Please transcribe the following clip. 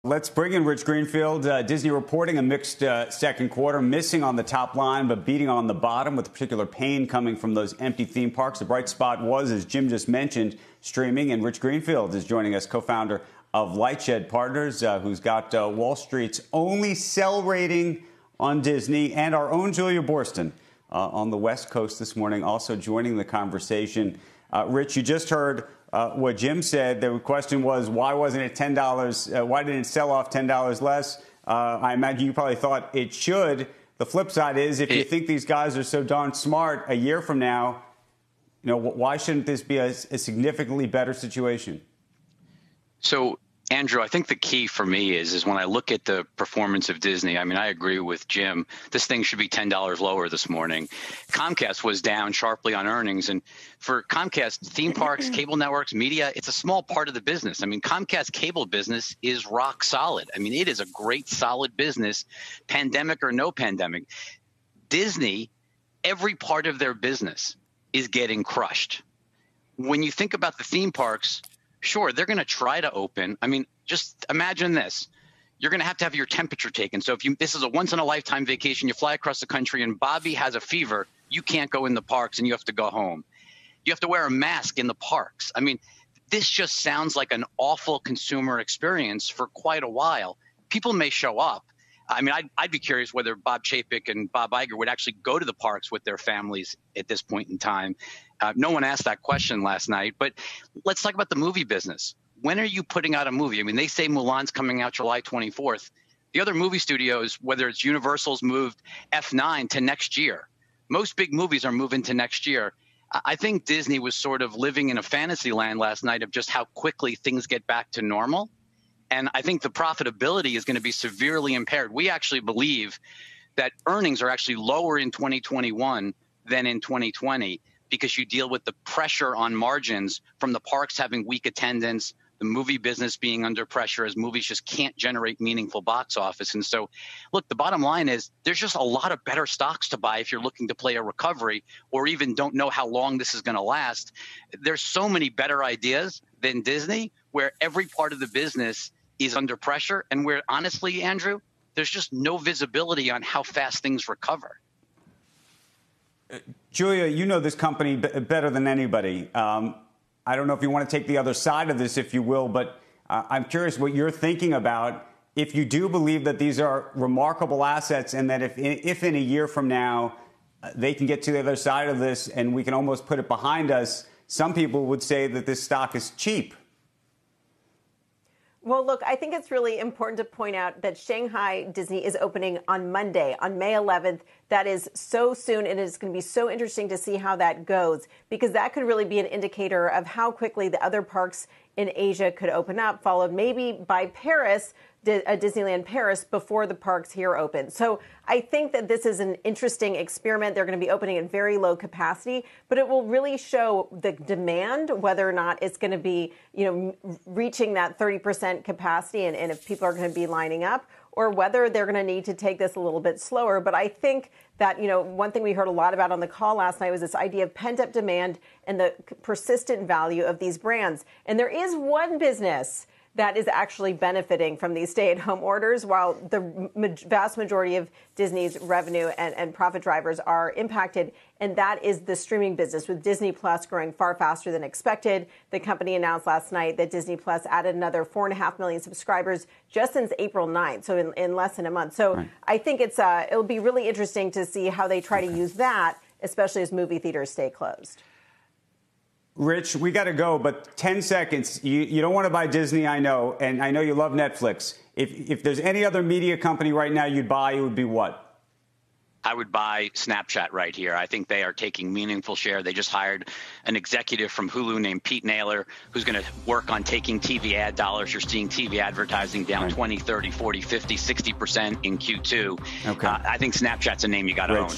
Let's bring in Rich Greenfield. Disney reporting a mixed second quarter, missing on the top line, but beating on the bottom, with particular pain coming from those empty theme parks. The bright spot was, as Jim just mentioned, streaming. And Rich Greenfield is joining us, co-founder of LightShed Partners, who's got Wall Street's only sell rating on Disney, and our own Julia Borston on the West Coast this morning, also joining the conversation. Rich, you just heard what Jim said. The question was, why wasn't it $10? Why didn't it sell off $10 less? I imagine you probably thought it should. The flip side is, if you think these guys are so darn smart, a year from now, you know, why shouldn't this be a significantly better situation? So, Andrew, I think the key for me is when I look at the performance of Disney, I mean, I agree with Jim. This thing should be $10 lower this morning. Comcast was down sharply on earnings. And for Comcast, theme parks, cable networks, media, it's a small part of the business. I mean, Comcast cable business is rock solid. I mean, it is a great, solid business, pandemic or no pandemic. Disney, every part of their business is getting crushed. When you think about the theme parks, sure, they're going to try to open. I mean, just imagine this. You're going to have your temperature taken. So if this is a once-in-a-lifetime vacation, you fly across the country and Bobby has a fever, you can't go in the parks and you have to go home. You have to wear a mask in the parks. I mean, this just sounds like an awful consumer experience for quite a while. People may show up. I mean, I'd be curious whether Bob Chapek and Bob Iger would actually go to the parks with their families at this point in time. No one asked that question last night, but let's talk about the movie business. When are you putting out a movie? I mean, they say Mulan's coming out July 24th. The other movie studios, whether it's Universal's moved F9 to next year. Most big movies are moving to next year. I think Disney was sort of living in a fantasy land last night of just how quickly things get back to normal. And I think the profitability is going to be severely impaired. We actually believe that earnings are actually lower in 2021 than in 2020 because you deal with the pressure on margins from the parks having weak attendance, the movie business being under pressure as movies just can't generate meaningful box office. And so, look, the bottom line is there's just a lot of better stocks to buy if you're looking to play a recovery or even don't know how long this is going to last. There's so many better ideas than Disney where every part of the business is under pressure and where, honestly, Andrew, there's just no visibility on how fast things recover. Julia, you know this company better than anybody. I don't know if you want to take the other side of this, if you will, but I'm curious what you're thinking about if you do believe that these are remarkable assets and that if in a year from now they can get to the other side of this and we can almost put it behind us, some people would say that this stock is cheap. Well, look, I think it's really important to point out that Shanghai Disney is opening on Monday, on May 11th. That is so soon, and it's going to be so interesting to see how that goes, because that could really be an indicator of how quickly the other parks in Asia could open up, followed maybe by Paris, Disneyland Paris, before the parks here open. So I think that this is an interesting experiment. They're going to be opening at very low capacity, but it will really show the demand, whether or not it's going to be, reaching that 30% capacity and if people are going to be lining up, or whether they're going to need to take this a little bit slower. But I think that, one thing we heard a lot about on the call last night was this idea of pent-up demand and the persistent value of these brands. And there is one business that is actually benefiting from these stay-at-home orders, while the vast majority of Disney's revenue and profit drivers are impacted, and that is the streaming business, with Disney Plus growing far faster than expected. The company announced last night that Disney Plus added another 4.5 million subscribers just since April 9th, so in less than a month. So right. I think it'll be really interesting to see how they try to use that, especially as movie theaters stay closed. Rich, we got to go, but 10 seconds. You don't want to buy Disney, I know, and I know you love Netflix. If there's any other media company right now you'd buy, it would be what? I would buy Snapchat right here. I think they are taking meaningful share. They just hired an executive from Hulu named Pete Naylor, who's going to work on taking TV ad dollars. You're seeing TV advertising down right. 20, 30, 40, 50, 60% in Q2. Okay. I think Snapchat's a name you got to own.